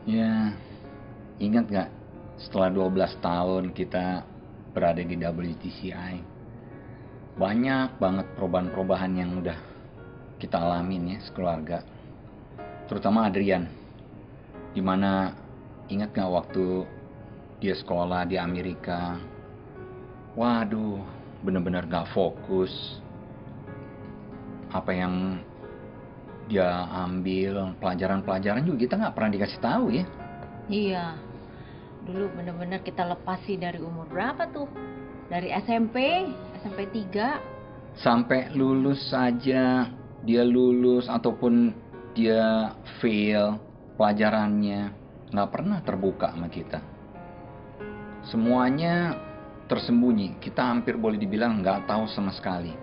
Ya, ingat nggak setelah 12 tahun kita berada di WTCI, banyak banget perubahan-perubahan yang udah kita alamin ya sekeluarga. Terutama Adrian, dimana ingat nggak waktu dia sekolah di Amerika? Waduh, bener-bener gak fokus. Apa yang dia ambil, pelajaran-pelajaran juga kita nggak pernah dikasih tahu ya. Iya, dulu bener-bener kita lepasi dari umur berapa tuh? Dari SMP 3. Sampai lulus saja, dia lulus ataupun dia fail pelajarannya, nggak pernah terbuka sama kita. Semuanya tersembunyi, kita hampir boleh dibilang nggak tahu sama sekali.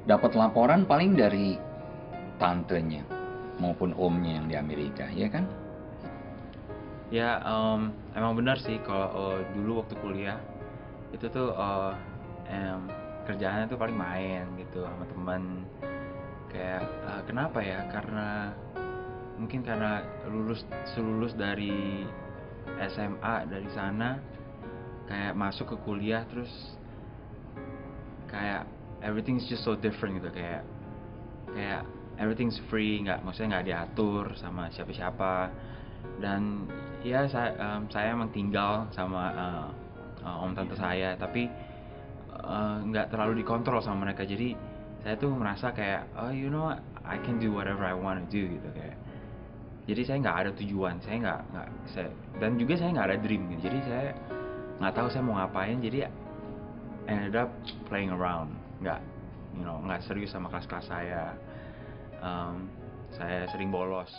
Dapat laporan paling dari tantenya maupun omnya yang di Amerika, ya kan? Ya, emang benar sih kalau dulu waktu kuliah itu tuh kerjaannya tuh paling main gitu sama teman. Kayak kenapa ya? Mungkin karena lulus dari SMA dari sana, kayak masuk ke kuliah terus kayak everything's just so different gitu. Kayak everything's free, maksudnya nggak diatur sama siapa-siapa. Dan ya saya emang tinggal sama om tante saya, tapi nggak terlalu dikontrol sama mereka. Jadi saya tuh merasa kayak, oh you know what, I can do whatever I want to do gitu. Kayak jadi saya nggak ada tujuan, saya nggak saya dan juga saya nggak ada dream gitu. Jadi saya nggak tahu saya mau ngapain. Jadi ended up playing around, nggak serius sama kelas-kelas saya. Saya sering bolos.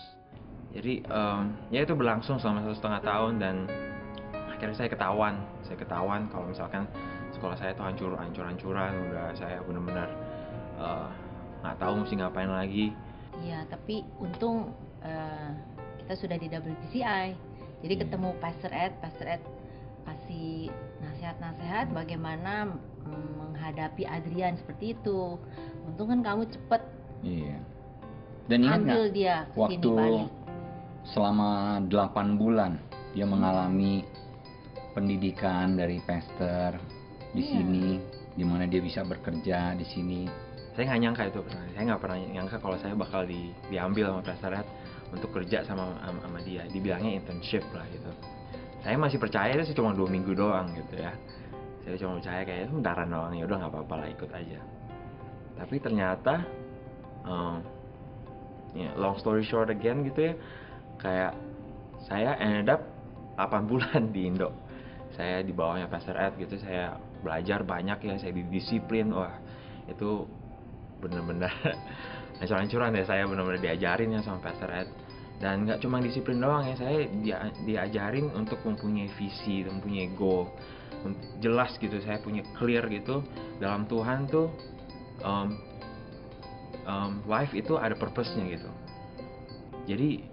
Jadi ya itu berlangsung selama 1,5 tahun, dan akhirnya saya ketahuan kalau misalkan sekolah saya tuh hancur-hancuran. Udah saya benar-benar nggak tahu mesti ngapain lagi. Iya, tapi untung kita sudah di WTCI. Jadi ketemu Pastor Ed kasih nasihat-nasihat bagaimana menghadapi Adrian seperti itu. Untung kan kamu cepet Iya. Dan ingat ambil nggak dia ke sini waktu balik. selama 8 bulan dia mengalami pendidikan dari pastor di Iya. sini, di mana dia bisa bekerja di sini. Saya nggak nyangka itu, saya nggak pernah nyangka kalau saya bakal diambil sama Pastor Ed untuk kerja sama dia. Dibilangnya internship lah gitu. Saya masih percaya itu cuma 2 minggu doang gitu ya. Saya cuma percaya kayak itu bentaran doang, ya udah nggak apa-apa lah, ikut aja. Tapi ternyata long story short again gitu ya, kayak saya ended up 8 bulan di Indo. Saya di bawahnya Pastor Ed gitu, saya belajar banyak ya, saya didisiplin. Wah, itu bener-bener hancur-hancuran ya. Saya bener-bener diajarin ya sama Pastor Ed. Dan nggak cuma disiplin doang ya, saya diajarin untuk mempunyai visi, mempunyai goal jelas gitu. Saya punya clear gitu dalam Tuhan tuh. Life itu ada purpose-nya gitu. Jadi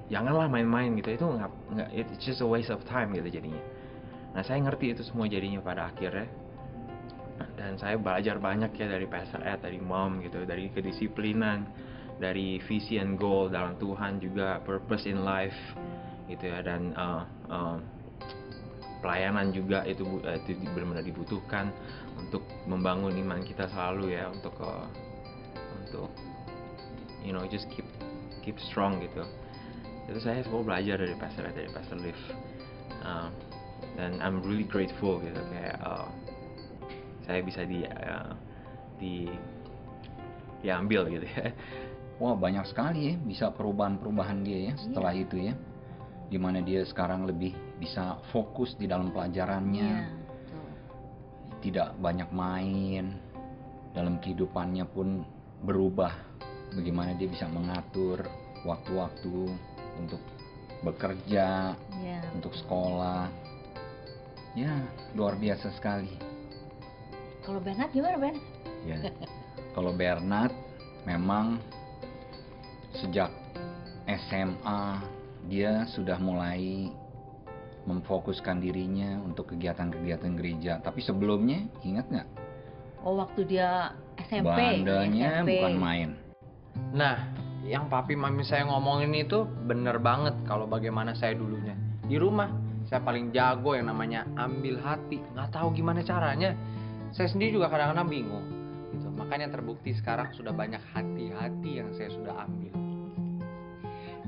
janganlah main-main gitu. Itu nggak, it's just a waste of time gitu jadinya. Nah, saya ngerti itu semua jadinya pada akhirnya. Dan saya belajar banyak ya dari Pastor Ed, dari Mom gitu, dari kedisiplinan, dari visi and goal dalam Tuhan, juga purpose in life gitu ya. Dan pelayanan juga itu benar-benar dibutuhkan untuk membangun iman kita selalu ya, untuk just keep strong gitu. Itu saya semua belajar dari Pastor Ed, dari Pastor Liv. Dan I'm really grateful gitu, kayak saya bisa diambil gitu ya. Wah, banyak sekali ya bisa perubahan-perubahan dia ya setelah itu ya, dimana dia sekarang lebih bisa fokus di dalam pelajarannya. Iya, betul. Tidak banyak main, dalam kehidupannya pun berubah, bagaimana dia bisa mengatur waktu-waktu untuk bekerja, Iya, untuk betul. sekolah. Ya, luar biasa sekali. Kalau Bernard gimana, Ben? Ya, kalau Bernard memang sejak SMA dia sudah mulai memfokuskan dirinya untuk kegiatan-kegiatan gereja. Tapi sebelumnya ingat nggak? Oh, waktu dia SMP. Bandelnya bukan main. Nah, yang papi mami saya ngomongin itu bener banget kalau bagaimana saya dulunya. Di rumah saya paling jago yang namanya ambil hati, nggak tahu gimana caranya. Saya sendiri juga kadang-kadang bingung gitu. Makanya terbukti sekarang sudah banyak hati-hati yang saya sudah ambil.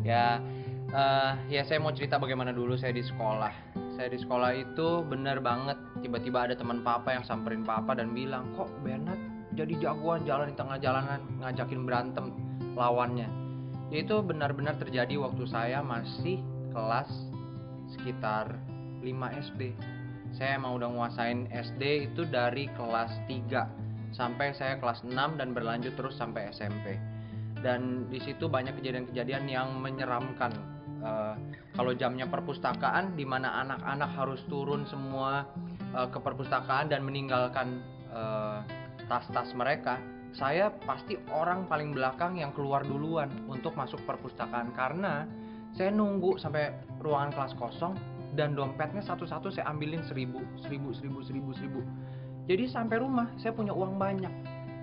Ya, ya saya mau cerita bagaimana dulu saya di sekolah. Saya di sekolah itu bener banget, tiba-tiba ada teman papa yang samperin papa dan bilang, kok Bernard jadi jagoan jalan di tengah jalanan ngajakin berantem lawannya. Itu benar-benar terjadi waktu saya masih kelas sekitar 5 SD. Saya emang udah nguasain SD itu dari kelas 3 sampai saya kelas 6 dan berlanjut terus sampai SMP. Dan di situ banyak kejadian-kejadian yang menyeramkan. Kalau jamnya perpustakaan di mana anak-anak harus turun semua ke perpustakaan dan meninggalkan tas-tas mereka, saya pasti orang paling belakang yang keluar duluan untuk masuk perpustakaan karena saya nunggu sampai ruangan kelas kosong dan dompetnya satu-satu saya ambilin 1000. Jadi sampai rumah saya punya uang banyak.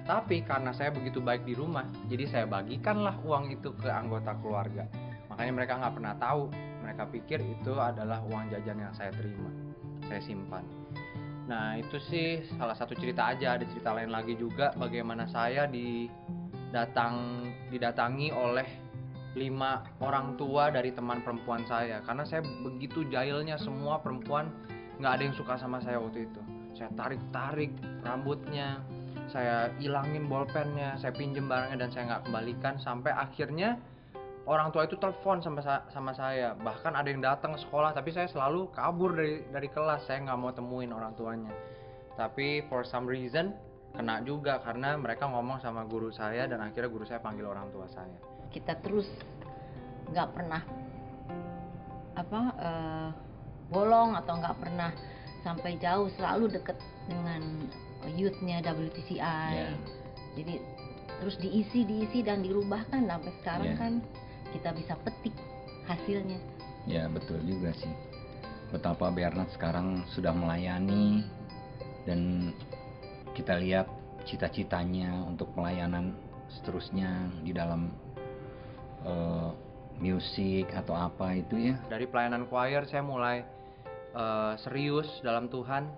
Tapi karena saya begitu baik di rumah, jadi saya bagikanlah uang itu ke anggota keluarga. Makanya mereka nggak pernah tahu. Mereka pikir itu adalah uang jajan yang saya terima, saya simpan. Nah itu sih salah satu cerita aja. Ada cerita lain lagi juga bagaimana saya didatangi oleh 5 orang tua dari teman perempuan saya. Karena saya begitu jahilnya, semua perempuan nggak ada yang suka sama saya waktu itu. Saya tarik-tarik rambutnya, saya ilangin bolpennya, saya pinjem barangnya dan saya nggak kembalikan. Sampai akhirnya orang tua itu telepon sama saya. Bahkan ada yang datang ke sekolah, tapi saya selalu kabur dari kelas. Saya nggak mau temuin orang tuanya. Tapi for some reason kena juga karena mereka ngomong sama guru saya dan akhirnya guru saya panggil orang tua saya. Kita terus nggak pernah bolong atau nggak pernah sampai jauh, selalu deket dengan youth-nya WTCI. Jadi terus diisi dan dirubahkan sampai sekarang kan kita bisa petik hasilnya. Ya betul juga sih. Betapa Bernard sekarang sudah melayani dan kita lihat cita-citanya untuk pelayanan seterusnya di dalam musik atau apa itu ya. Dari pelayanan choir saya mulai serius dalam Tuhan.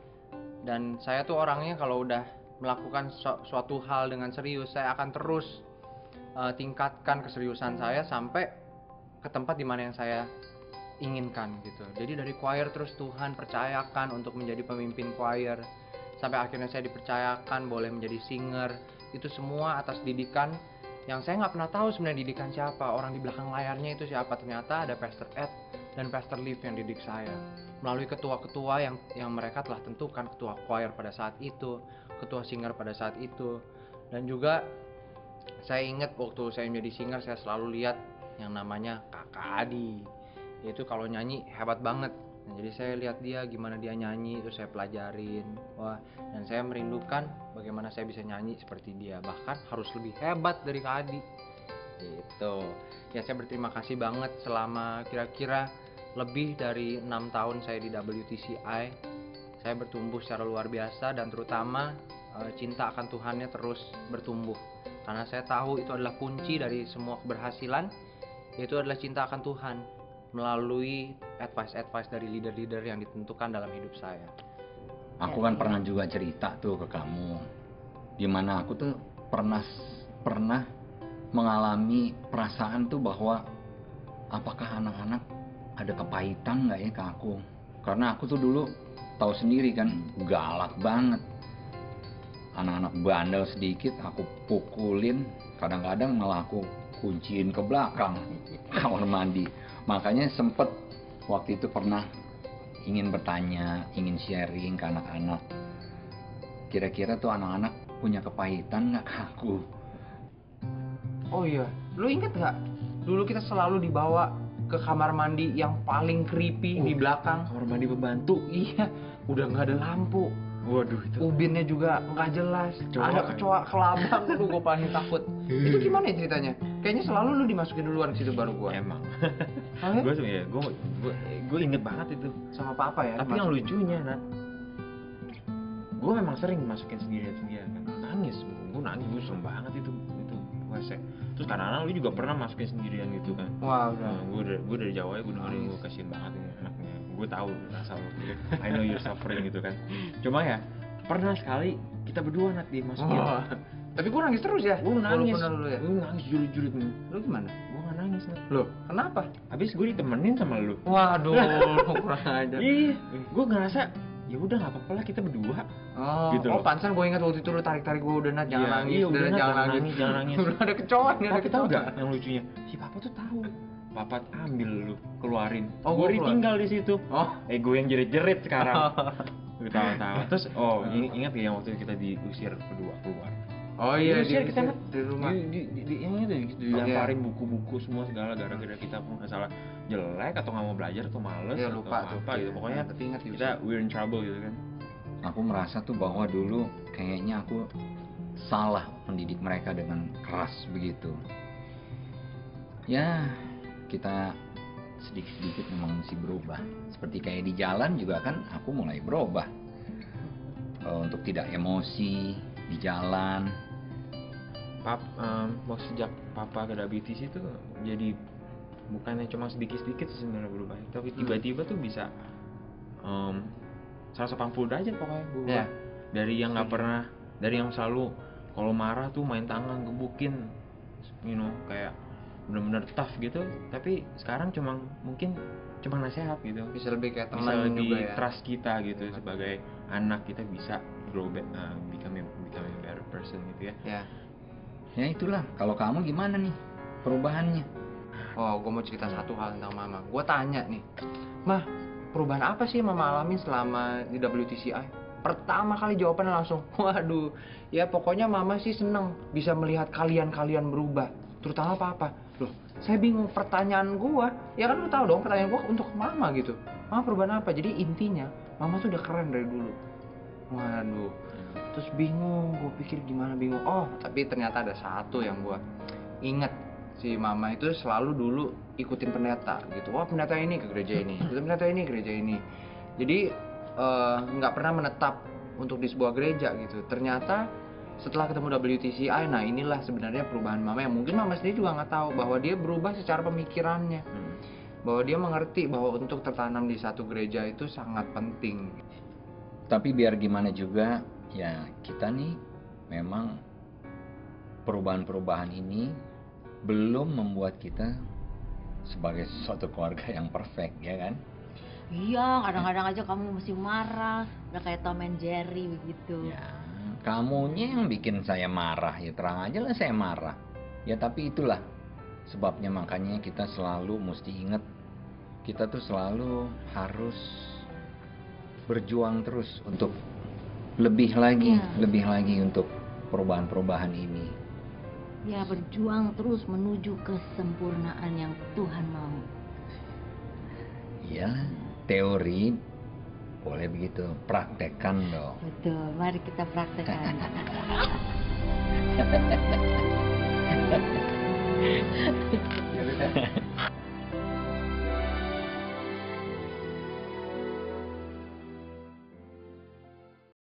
Dan saya tuh orangnya kalau udah melakukan suatu hal dengan serius, saya akan terus tingkatkan keseriusan saya sampai ke tempat di mana yang saya inginkan gitu. Jadi dari choir terus Tuhan percayakan untuk menjadi pemimpin choir, sampai akhirnya saya dipercayakan boleh menjadi singer. Itu semua atas didikan yang saya nggak pernah tahu sebenarnya didikan siapa, orang di belakang layarnya itu siapa. Ternyata ada Pastor Ed dan Pastor Liv yang didik saya melalui ketua-ketua yang mereka telah tentukan, ketua choir pada saat itu, ketua singer pada saat itu. Dan juga saya ingat waktu saya menjadi singer, saya selalu lihat yang namanya Kakak Adi. Itu kalau nyanyi hebat banget. Nah, jadi saya lihat dia gimana dia nyanyi, terus saya pelajarin. Wah, dan saya merindukan bagaimana saya bisa nyanyi seperti dia, bahkan harus lebih hebat dari Kak Adi. Gitu. Ya saya berterima kasih banget selama kira-kira lebih dari 6 tahun saya di WTCI. Saya bertumbuh secara luar biasa dan terutama cinta akan Tuhannya terus bertumbuh. Karena saya tahu itu adalah kunci dari semua keberhasilan, yaitu adalah cinta akan Tuhan melalui advice dari leader-leader yang ditentukan dalam hidup saya. Aku kan pernah juga cerita tuh ke kamu, dimana aku tuh pernah mengalami perasaan tuh bahwa apakah anak-anak ada kepahitan nggak ya ke aku? Karena aku tuh dulu tahu sendiri kan, galak banget. Anak-anak bandel sedikit aku pukulin, kadang-kadang malah aku kunciin ke belakang kamar mandi. Makanya sempet waktu itu pernah ingin bertanya, ingin sharing ke anak-anak, kira-kira tuh anak-anak punya kepahitan nggak ke aku? Oh iya, lu inget nggak? Dulu kita selalu dibawa ke kamar mandi yang paling creepy di belakang. Kamar mandi pembantu. Iya, udah nggak ada lampu. Waduh itu. Ubinnya juga nggak jelas. Ada kecoa kelabang, lu gue paling takut. Itu gimana ya ceritanya? Kayaknya selalu lu dimasukin duluan ke situ baru gua. Emang. Oh, ya? Gue inget banget itu. Sama papa ya. Tapi yang lucunya, Nat, gue memang sering masukin sendiri kan. Nangis, gue serem banget itu WC. Terus kadang-kadang lu juga pernah masukin sendirian gitu kan. Wah, udah. Gue dari Jawa ya, gue dengerin, gue kasihan banget ini anaknya. Gue tahu rasa lu. I know you're suffering gitu kan. Cuma ya pernah sekali kita berdua Nat dimasukin. Wah. Tapi gue nangis terus ya. Gue nangis. Walaupun lu ya. Gue nangis julit-julit nih. Lu gimana? Gue gak nangis Nat. Loh, kenapa? Habis gue ditemenin sama lu. Waduh, kurang aja. Iya, gue ngerasa ya udah nggak apa-apa lah kita berdua. Oh, Gitu loh. pantesan gue ingat waktu itu lu tarik-tarik gue udah Nat, jangan Iya, nangis, iya, udah udah, Nat, jangan jangan nangis, nangis, jangan nangis. Udah ada kecoa nih, ada Tapi tahu kecoa. nggak yang lucunya? Si papa tuh tahu. Papa ambil lu, keluarin. Oh, gue gua keluar. ditinggal di situ. Oh, Gue yang jerit-jerit sekarang. Gue tahu-tahu. Terus ingat ya yang waktu itu kita diusir berdua keluar. oh iya, Diusir kita Nat. di rumah. Yang itu dilemparin buku-buku semua segala gara-gara kita pun nggak salah jelek atau nggak mau belajar atau males Iya, atau lupa tuh. apa gitu. Pokoknya tapi ingat kita we're in trouble gitu kan. Aku merasa tuh bahwa dulu kayaknya aku salah mendidik mereka dengan keras begitu. Ya, kita sedikit-sedikit memang mesti berubah. Seperti kayak di jalan juga kan aku mulai berubah. Untuk tidak emosi di jalan. Sejak papa ke WTC itu jadi bukannya cuma sedikit-sedikit sih sebenarnya berubah, tapi tiba-tiba tuh bisa 180 derajat pokoknya berubah. Iya. Dari yang nggak pernah, dari yang selalu kalau marah tuh main tangan gebukin, kayak benar-benar tough gitu, tapi sekarang mungkin cuma nasihat gitu, Bisa lebih kayak bisa teman lebih juga ya. trust kita gitu sebagai anak, kita bisa grow back, become a better person gitu ya. Ya. Ya itulah, kalau kamu gimana nih perubahannya? Oh, gue mau cerita satu hal tentang mama. Gue tanya nih, Mah, perubahan apa sih yang mama alamin selama di WTCI? Pertama kali jawabannya langsung, waduh, ya pokoknya mama sih seneng bisa melihat kalian berubah. Terutama papa. Loh, saya bingung pertanyaan gue. Ya kan lu tahu dong pertanyaan gue untuk mama gitu. Mama perubahan apa? Jadi intinya, mama tuh udah keren dari dulu. Waduh, terus bingung, gue pikir gimana bingung. Oh, tapi ternyata ada satu yang gue inget. Si mama itu selalu dulu ikutin pendeta gitu. Wah, pendeta ini ke gereja ini, ikutin pendeta ini ke gereja ini. Jadi nggak pernah menetap untuk di sebuah gereja gitu. Ternyata setelah ketemu WTCI, nah inilah sebenarnya perubahan mama yang mungkin mama sendiri juga nggak tahu bahwa dia berubah secara pemikirannya, bahwa dia mengerti bahwa untuk tertanam di satu gereja itu sangat penting. Tapi biar gimana juga, ya kita nih memang perubahan-perubahan ini belum membuat kita sebagai suatu keluarga yang perfect, ya kan? Iya, kadang-kadang aja kamu mesti marah, udah kayak Tom and Jerry begitu. Ya, kamunya yang bikin saya marah, ya terang aja lah saya marah. Ya tapi itulah sebabnya, makanya kita selalu mesti ingat, kita tuh selalu harus berjuang terus untuk lebih lagi untuk perubahan-perubahan ini. Ya, berjuang terus menuju kesempurnaan yang Tuhan mau. Ya, teori boleh begitu, praktekkan dong. Betul, mari kita praktekkan.